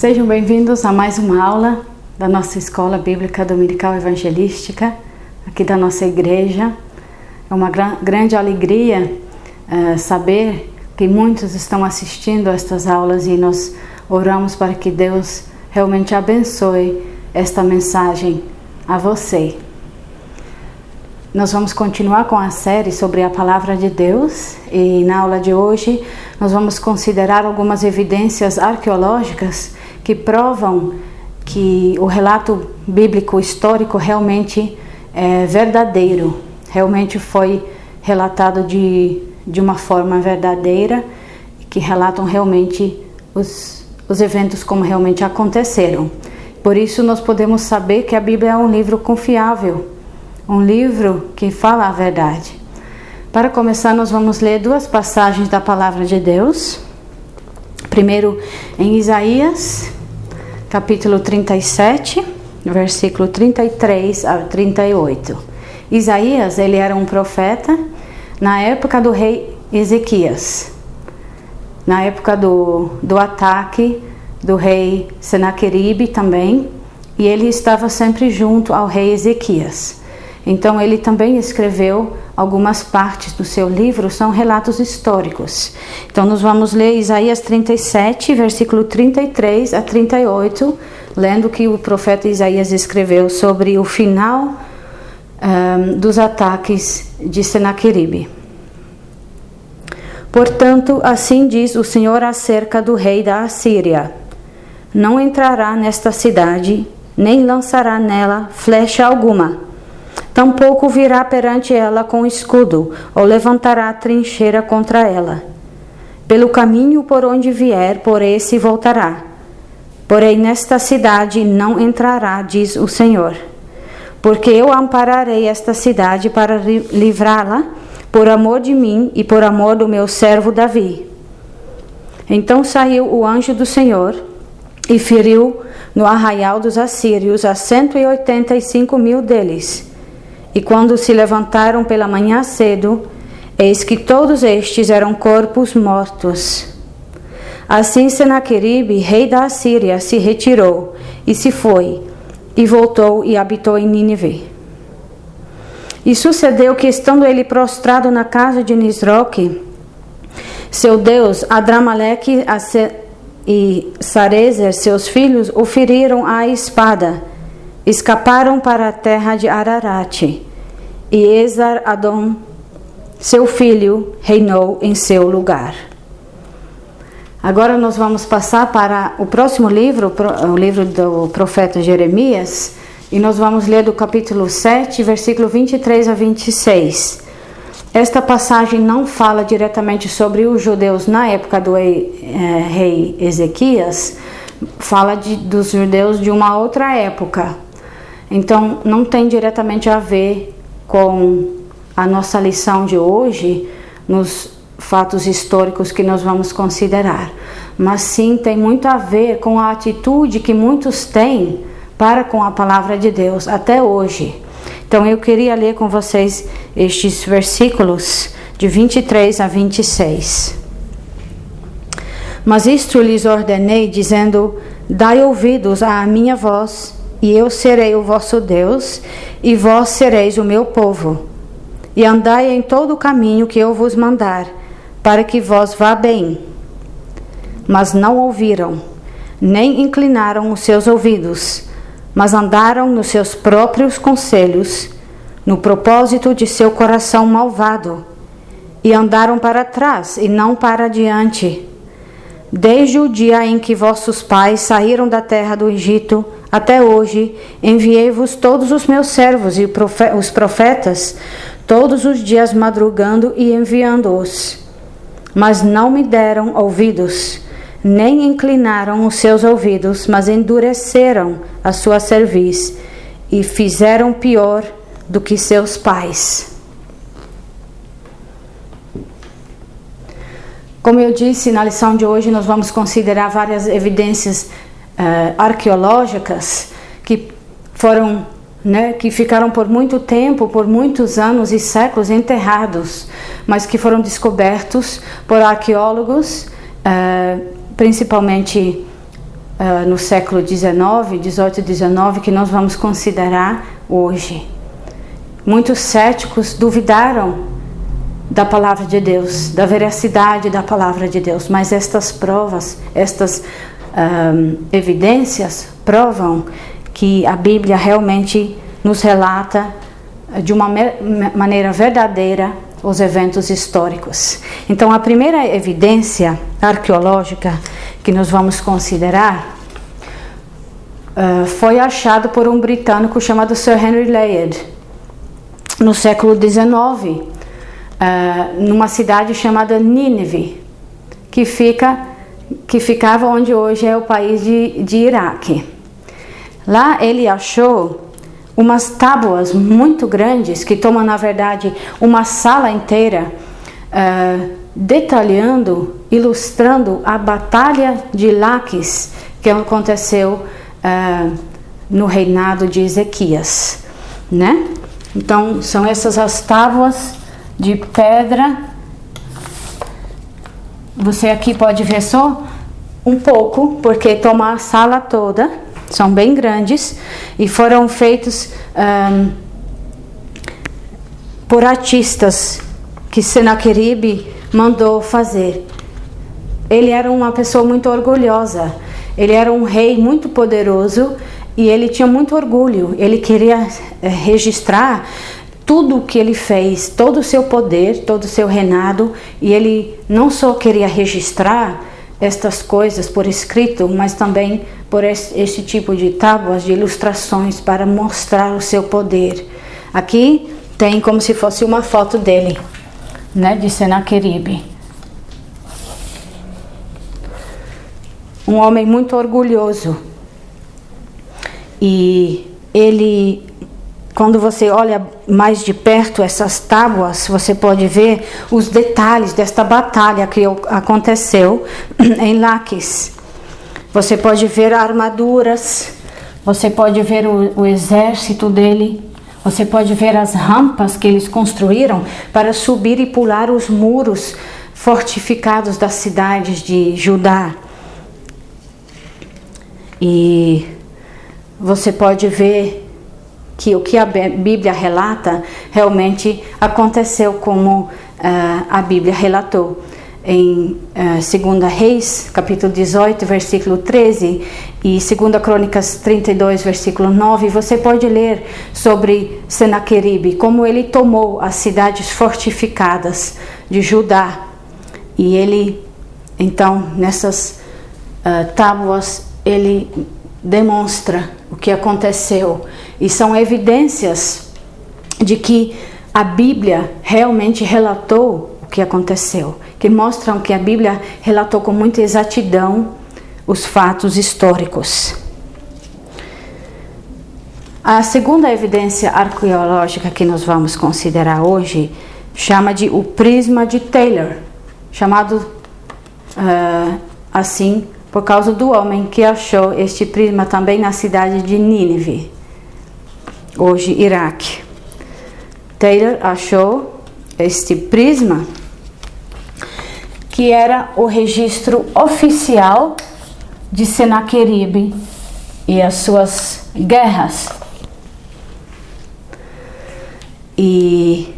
Sejam bem-vindos a mais uma aula da nossa Escola Bíblica Dominical Evangelística, aqui da nossa igreja. É uma grande alegria saber que muitos estão assistindo a estas aulas e nós oramos para que Deus realmente abençoe esta mensagem a você. Nós vamos continuar com a série sobre a Palavra de Deus e na aula de hoje nós vamos considerar algumas evidências arqueológicas que provam que o relato bíblico histórico realmente é verdadeiro, realmente foi relatado de uma forma verdadeira, que relatam realmente os eventos como realmente aconteceram. Por isso nós podemos saber que a Bíblia é um livro confiável, um livro que fala a verdade. Para começar, nós vamos ler duas passagens da Palavra de Deus. Primeiro, em Isaías, capítulo 37, versículo 33 a 38. Isaías, ele era um profeta na época do rei Ezequias, na época do ataque do rei Senaqueribe também, e ele estava sempre junto ao rei Ezequias. Então ele também escreveu algumas partes do seu livro, são relatos históricos. Então nós vamos ler Isaías 37, versículo 33 a 38, lendo que o profeta Isaías escreveu sobre o final dos ataques de Senaqueribe. Portanto, assim diz o Senhor acerca do rei da Assíria: não entrará nesta cidade, nem lançará nela flecha alguma. Tampouco virá perante ela com escudo, ou levantará trincheira contra ela. Pelo caminho por onde vier, por esse voltará. Porém, nesta cidade não entrará, diz o Senhor. Porque eu ampararei esta cidade para livrá-la, por amor de mim e por amor do meu servo Davi. Então saiu o anjo do Senhor e feriu no arraial dos assírios a 185.000 deles. E quando se levantaram pela manhã cedo, eis que todos estes eram corpos mortos. Assim Senaqueribe, rei da Assíria, se retirou e se foi, e voltou e habitou em Nínive. E sucedeu que, estando ele prostrado na casa de Nisroque, seu deus, Adrameleque e Sarezer, seus filhos, o feriram à espada. Escaparam para a terra de Ararate, e Esar-Adom, seu filho, reinou em seu lugar. Agora nós vamos passar para o próximo livro, o livro do profeta Jeremias, e nós vamos ler do capítulo 7, versículo 23 a 26. Esta passagem não fala diretamente sobre os judeus na época do rei Ezequias, fala dos judeus de uma outra época. Então, não tem diretamente a ver com a nossa lição de hoje, nos fatos históricos que nós vamos considerar. Mas sim, tem muito a ver com a atitude que muitos têm para com a palavra de Deus até hoje. Então, eu queria ler com vocês estes versículos de 23 a 26. Mas isto lhes ordenei, dizendo: dai ouvidos à minha voz, e eu serei o vosso Deus, e vós sereis o meu povo. E andai em todo o caminho que eu vos mandar, para que vós vá bem. Mas não ouviram, nem inclinaram os seus ouvidos, mas andaram nos seus próprios conselhos, no propósito de seu coração malvado, e andaram para trás e não para diante. Desde o dia em que vossos pais saíram da terra do Egito, até hoje, enviei-vos todos os meus servos e os profetas, todos os dias madrugando e enviando-os. Mas não me deram ouvidos, nem inclinaram os seus ouvidos, mas endureceram a sua cerviz e fizeram pior do que seus pais. Como eu disse, na lição de hoje nós vamos considerar várias evidências arqueológicas que foram, que ficaram por muito tempo, por muitos anos e séculos enterrados, mas que foram descobertos por arqueólogos, principalmente no século XIX, 18 e 19, que nós vamos considerar hoje. Muitos céticos duvidaram da palavra de Deus, da veracidade da palavra de Deus, mas estas provas, estas evidências provam que a Bíblia realmente nos relata de uma maneira verdadeira os eventos históricos. Então, a primeira evidência arqueológica que nós vamos considerar foi achado por um britânico chamado Sir Henry Layard, no século XIX, numa cidade chamada Nínive, que ficava onde hoje é o país de Iraque. Lá ele achou umas tábuas muito grandes que tomam, na verdade, uma sala inteira, detalhando, ilustrando a batalha de Laquis, que aconteceu no reinado de Ezequias, né? Então, são essas as tábuas de pedra. Você aqui pode ver só um pouco, porque toma a sala toda. São bem grandes e foram feitos por artistas que Senaqueribe mandou fazer. Ele era uma pessoa muito orgulhosa. Ele era um rei muito poderoso e ele tinha muito orgulho. Ele queria registrar tudo o que ele fez, todo o seu poder, todo o seu reinado, e ele não só queria registrar estas coisas por escrito, mas também por esse tipo de tábuas, de ilustrações, para mostrar o seu poder. Aqui tem como se fosse uma foto dele, né, de Senaqueribe. Um homem muito orgulhoso. E ele, quando você olha mais de perto essas tábuas, você pode ver os detalhes desta batalha que aconteceu em Laquis. Você pode ver armaduras, você pode ver o exército dele, você pode ver as rampas que eles construíram para subir e pular os muros fortificados das cidades de Judá. E você pode ver que o que a Bíblia relata realmente aconteceu como a Bíblia relatou. Em 2 Reis, capítulo 18, versículo 13, e 2 Crônicas 32, versículo 9, você pode ler sobre Senaqueribe, como ele tomou as cidades fortificadas de Judá. E ele, então, nessas tábuas, ele demonstra o que aconteceu. E são evidências de que a Bíblia realmente relatou o que aconteceu, que mostram que a Bíblia relatou com muita exatidão os fatos históricos. A segunda evidência arqueológica que nós vamos considerar hoje chama de o prisma de Taylor, chamado assim por causa do homem que achou este prisma também na cidade de Nínive, hoje Iraque. Taylor achou este prisma, que era o registro oficial de Senaqueribe e as suas guerras. E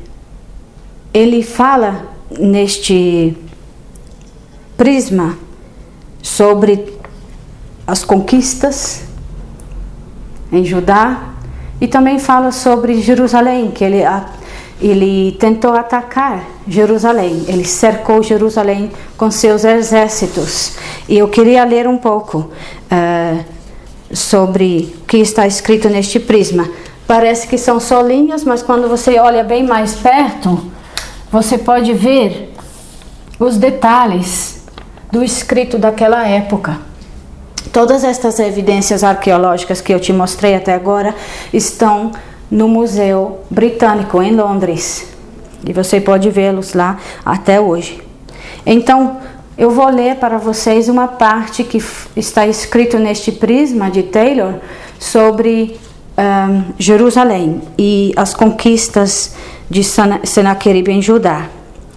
ele fala neste prisma sobre as conquistas em Judá, e também fala sobre Jerusalém, que ele tentou atacar Jerusalém, ele cercou Jerusalém com seus exércitos. E eu queria ler um pouco sobre o que está escrito neste prisma. Parece que são só linhas, mas quando você olha bem mais perto, você pode ver os detalhes do escrito daquela época. Todas estas evidências arqueológicas que eu te mostrei até agora estão no Museu Britânico em Londres, e você pode vê-los lá até hoje. Então, eu vou ler para vocês uma parte que está escrito neste prisma de Taylor sobre Jerusalém e as conquistas de Senaqueribe em Judá.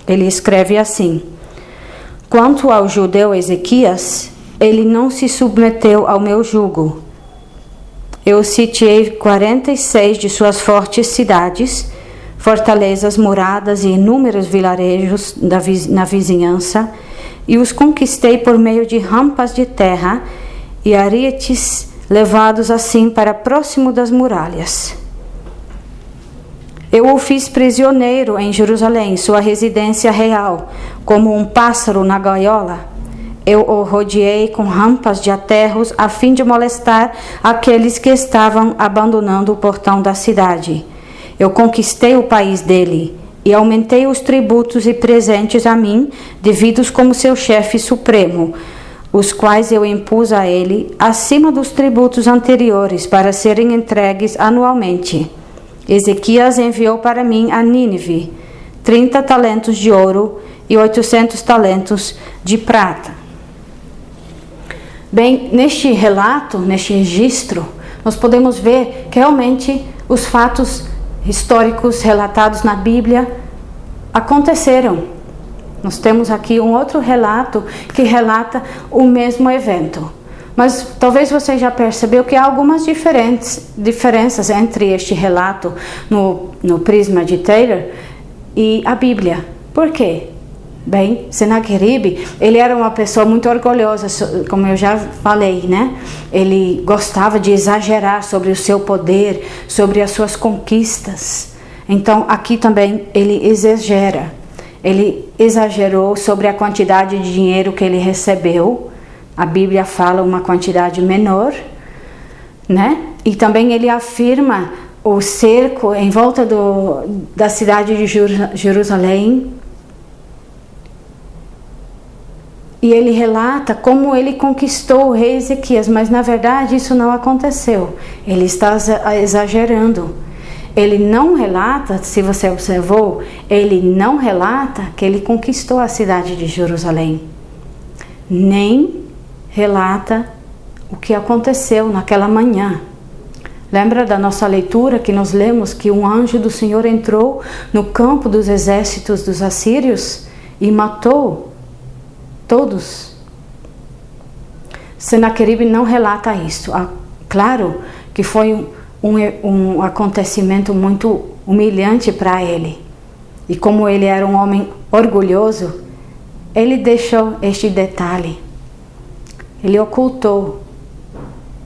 Ele escreve assim: quanto ao judeu Ezequias, ele não se submeteu ao meu jugo. Eu sitiei 46 de suas fortes cidades, fortalezas, moradas e inúmeros vilarejos na vizinhança, e os conquistei por meio de rampas de terra e arietes levados assim para próximo das muralhas. Eu o fiz prisioneiro em Jerusalém, sua residência real, como um pássaro na gaiola. Eu o rodeei com rampas de aterros a fim de molestar aqueles que estavam abandonando o portão da cidade. Eu conquistei o país dele e aumentei os tributos e presentes a mim, devidos como seu chefe supremo, os quais eu impus a ele acima dos tributos anteriores para serem entregues anualmente. Ezequias enviou para mim a Nínive 30 talentos de ouro e 800 talentos de prata. Bem, neste relato, neste registro, nós podemos ver que realmente os fatos históricos relatados na Bíblia aconteceram. Nós temos aqui um outro relato que relata o mesmo evento. Mas talvez você já percebeu que há algumas diferenças entre este relato no prisma de Taylor e a Bíblia. Por quê? Bem, Senaqueribe, ele era uma pessoa muito orgulhosa, como eu já falei, né? Ele gostava de exagerar sobre o seu poder, sobre as suas conquistas. Então, aqui também ele exagera. Ele exagerou sobre a quantidade de dinheiro que ele recebeu. A Bíblia fala uma quantidade menor, né? E também ele afirma o cerco em volta da cidade de Jerusalém. E ele relata como ele conquistou o rei Ezequias, mas na verdade isso não aconteceu. Ele está exagerando. Ele não relata, se você observou, ele não relata que ele conquistou a cidade de Jerusalém. Nem relata o que aconteceu naquela manhã. Lembra da nossa leitura que nós lemos que um anjo do Senhor entrou no campo dos exércitos dos assírios e matou todos? Senaqueribe não relata isso. Claro que foi um acontecimento muito humilhante para ele. E como ele era um homem orgulhoso, ele deixou este detalhe. Ele ocultou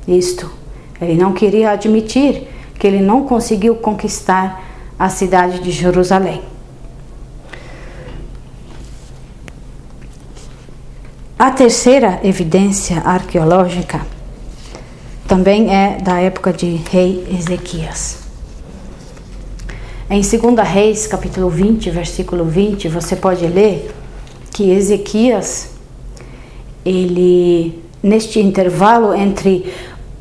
isto. Ele não queria admitir que ele não conseguiu conquistar a cidade de Jerusalém. A terceira evidência arqueológica também é da época de rei Ezequias. Em 2 Reis, capítulo 20, versículo 20, você pode ler que Ezequias, ele, neste intervalo entre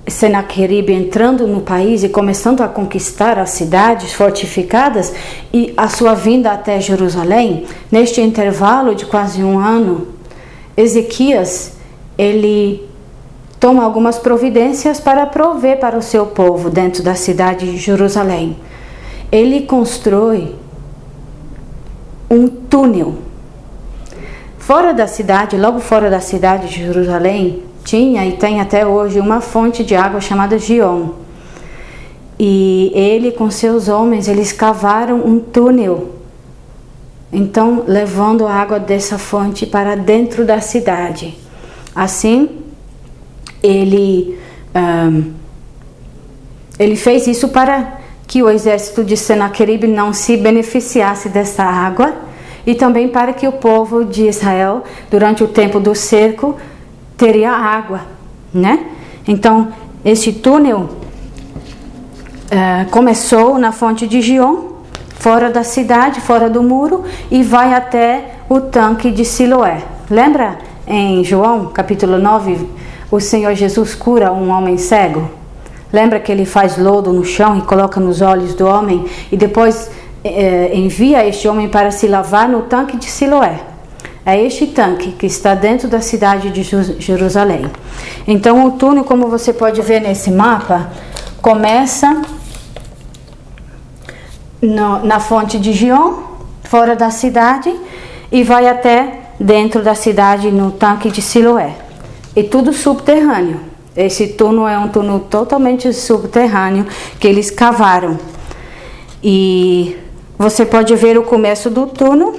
Senaqueribe entrando no país e começando a conquistar as cidades fortificadas e a sua vinda até Jerusalém, neste intervalo de quase um ano, Ezequias, ele toma algumas providências para prover para o seu povo dentro da cidade de Jerusalém. Ele constrói um túnel. Fora da cidade, logo fora da cidade de Jerusalém, tinha e tem até hoje uma fonte de água chamada Gion. E ele com seus homens, eles cavaram um túnel. Então, levando a água dessa fonte para dentro da cidade. Assim, ele fez isso para que o exército de Senaqueribe não se beneficiasse dessa água e também para que o povo de Israel, durante o tempo do cerco, teria água, né? Então, este túnel começou na fonte de Gion, fora da cidade, fora do muro, e vai até o tanque de Siloé. Lembra em João, capítulo 9, o Senhor Jesus cura um homem cego? Lembra que ele faz lodo no chão e coloca nos olhos do homem e depois envia este homem para se lavar no tanque de Siloé? É este tanque que está dentro da cidade de Jerusalém. Então o túnel, como você pode ver nesse mapa, começa na fonte de Gion, fora da cidade, e vai até dentro da cidade no tanque de Siloé. e tudo subterrâneo. Esse túnel é um túnel totalmente subterrâneo que eles cavaram. E você pode ver o começo do túnel.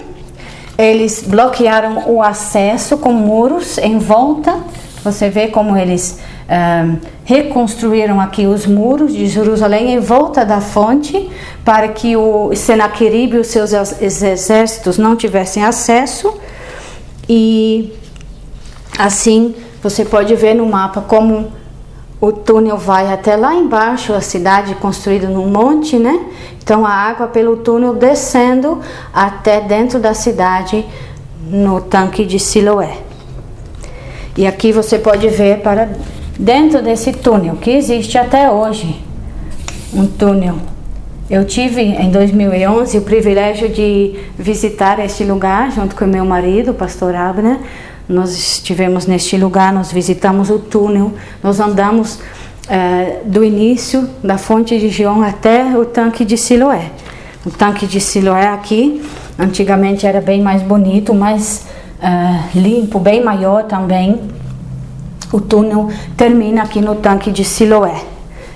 Eles bloquearam o acesso com muros em volta. Você vê como eles reconstruíram aqui os muros de Jerusalém em volta da fonte, para que o Senaqueribe e os seus exércitos não tivessem acesso. E assim você pode ver no mapa como o túnel vai até lá embaixo, a cidade construída num monte, né? Então a água pelo túnel descendo até dentro da cidade, no tanque de Siloé. E aqui você pode ver para dentro desse túnel, que existe até hoje, um túnel. Eu tive em 2011 o privilégio de visitar este lugar junto com meu marido, o pastor Abner. Nós estivemos neste lugar, nós visitamos o túnel, nós andamos do início da fonte de Gion até o tanque de Siloé. O tanque de Siloé aqui, antigamente era bem mais bonito, mais limpo, bem maior também. O túnel termina aqui no tanque de Siloé.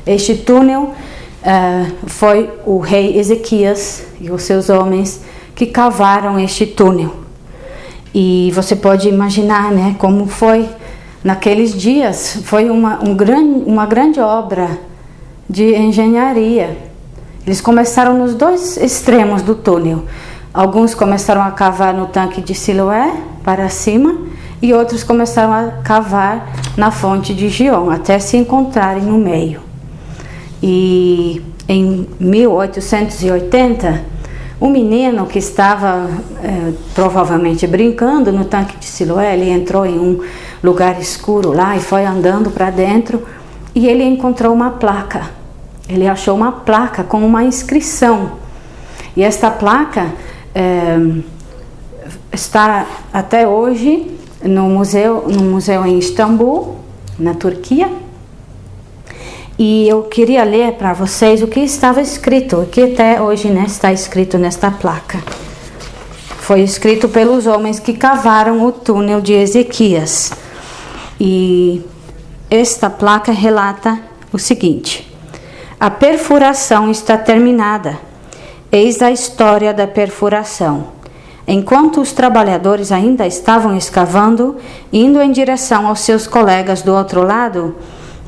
Este túnel foi o rei Ezequias e os seus homens que cavaram este túnel. E você pode imaginar, né, como foi naqueles dias. Foi uma grande obra de engenharia. Eles começaram nos dois extremos do túnel. Alguns começaram a cavar no tanque de Siloé para cima e outros começaram a cavar na fonte de Gion até se encontrarem no meio. E em 1880 um menino que estava provavelmente brincando no tanque de Siloé, ele entrou em um lugar escuro lá e foi andando para dentro e ele encontrou uma placa. Ele achou uma placa com uma inscrição. E esta placa está até hoje no museu em Istambul, na Turquia. E eu queria ler para vocês o que estava escrito, o que até hoje, né, está escrito nesta placa. Foi escrito pelos homens que cavaram o túnel de Ezequias. E esta placa relata o seguinte: a perfuração está terminada. Eis a história da perfuração. Enquanto os trabalhadores ainda estavam escavando, indo em direção aos seus colegas do outro lado,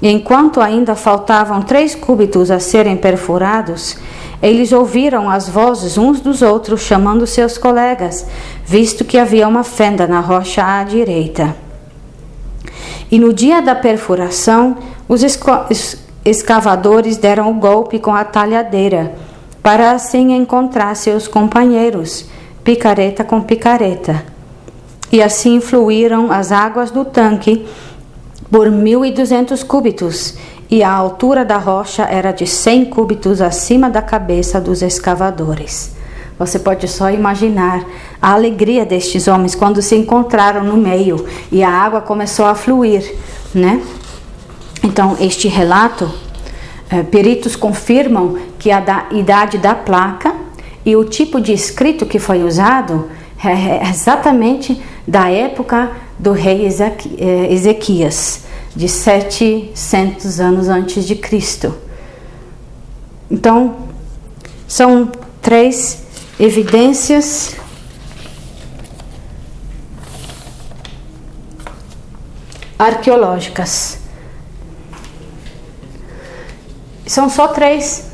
e enquanto ainda faltavam 3 cúbitos a serem perfurados, eles ouviram as vozes uns dos outros chamando seus colegas, visto que havia uma fenda na rocha à direita. E no dia da perfuração, os escavadores deram o golpe com a talhadeira, para assim encontrar seus companheiros, picareta com picareta. E assim fluíram as águas do tanque por 1.200 cúbitos, e a altura da rocha era de 100 cúbitos acima da cabeça dos escavadores. Você pode só imaginar a alegria destes homens quando se encontraram no meio e a água começou a fluir, né? Então, este relato, peritos confirmam que a idade da placa e o tipo de escrito que foi usado é exatamente da época do rei Ezequias, de 700 anos antes de Cristo. Então, são 3 evidências arqueológicas. São só 3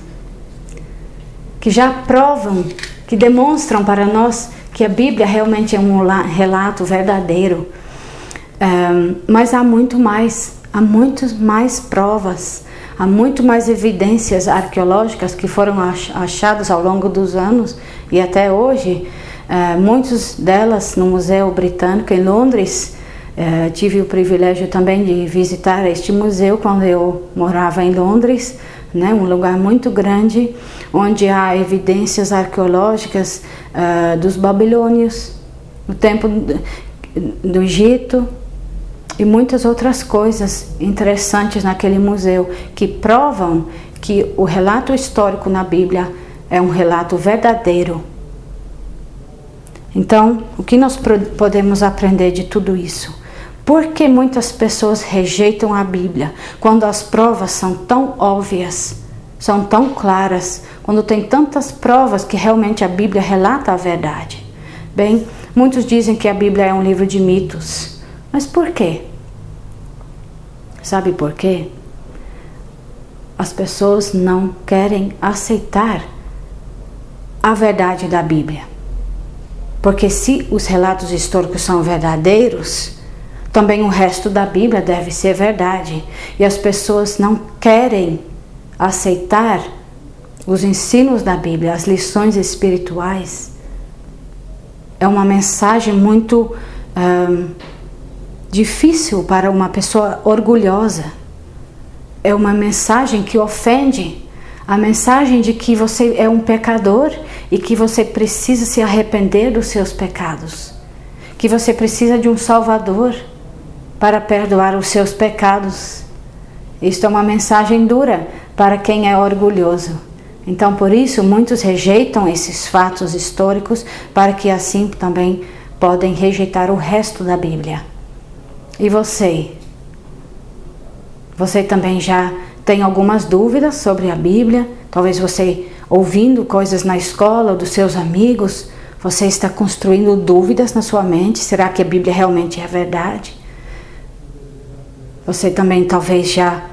que já provam, que demonstram para nós que a Bíblia realmente é um relato verdadeiro. Mas há muito mais, há muitas mais provas, há muito mais evidências arqueológicas que foram achadas ao longo dos anos e até hoje. Muitas delas no Museu Britânico em Londres. Tive o privilégio também de visitar este museu quando eu morava em Londres, né, um lugar muito grande, onde há evidências arqueológicas dos babilônios, no tempo do Egito, e muitas outras coisas interessantes naquele museu, que provam que o relato histórico na Bíblia é um relato verdadeiro. Então, o que nós podemos aprender de tudo isso? Por que muitas pessoas rejeitam a Bíblia quando as provas são tão óbvias, são tão claras, quando tem tantas provas que realmente a Bíblia relata a verdade? Bem, muitos dizem que a Bíblia é um livro de mitos. Mas por quê? Sabe por quê? As pessoas não querem aceitar a verdade da Bíblia. Porque se os relatos históricos são verdadeiros, também o resto da Bíblia deve ser verdade. E as pessoas não querem aceitar os ensinos da Bíblia, as lições espirituais. É uma mensagem muito difícil para uma pessoa orgulhosa. É uma mensagem que ofende. A mensagem de que você é um pecador e que você precisa se arrepender dos seus pecados. Que você precisa de um Salvador para perdoar os seus pecados. Isto é uma mensagem dura para quem é orgulhoso. Então, por isso, muitos rejeitam esses fatos históricos, para que assim também podem rejeitar o resto da Bíblia. E você? Você também já tem algumas dúvidas sobre a Bíblia? Talvez você, ouvindo coisas na escola ou dos seus amigos, você está construindo dúvidas na sua mente. Será que a Bíblia realmente é verdade? Você também talvez já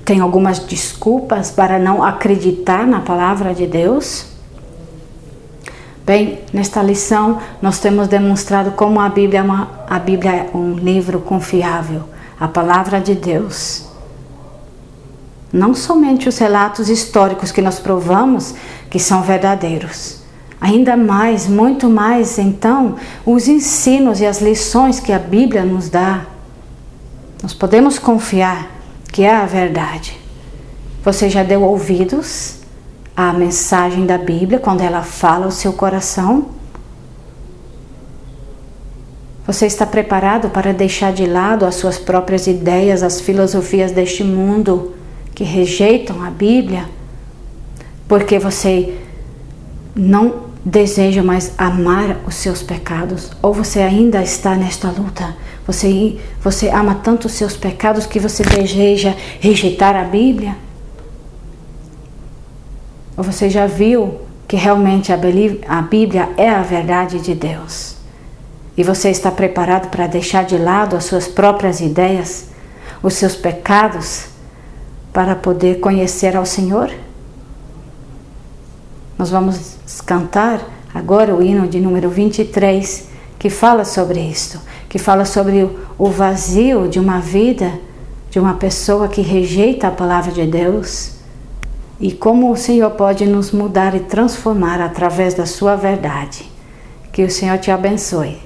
tem algumas desculpas para não acreditar na palavra de Deus? Bem, nesta lição nós temos demonstrado como a Bíblia é um livro confiável, a palavra de Deus. Não somente os relatos históricos que nós provamos que são verdadeiros. Ainda mais, muito mais, então, os ensinos e as lições que a Bíblia nos dá. Nós podemos confiar que é a verdade. Você já deu ouvidos à mensagem da Bíblia quando ela fala ao seu coração? Você está preparado para deixar de lado as suas próprias ideias, as filosofias deste mundo que rejeitam a Bíblia? Porque você não deseja mais amar os seus pecados? Ou você ainda está nesta luta? Você ama tanto os seus pecados que você deseja rejeitar a Bíblia? Ou você já viu que realmente a Bíblia é a verdade de Deus? E você está preparado para deixar de lado as suas próprias ideias, os seus pecados, para poder conhecer ao Senhor? Nós vamos cantar agora o hino de número 23, que fala sobre isto, que fala sobre o vazio de uma vida, de uma pessoa que rejeita a palavra de Deus, e como o Senhor pode nos mudar e transformar através da sua verdade. Que o Senhor te abençoe.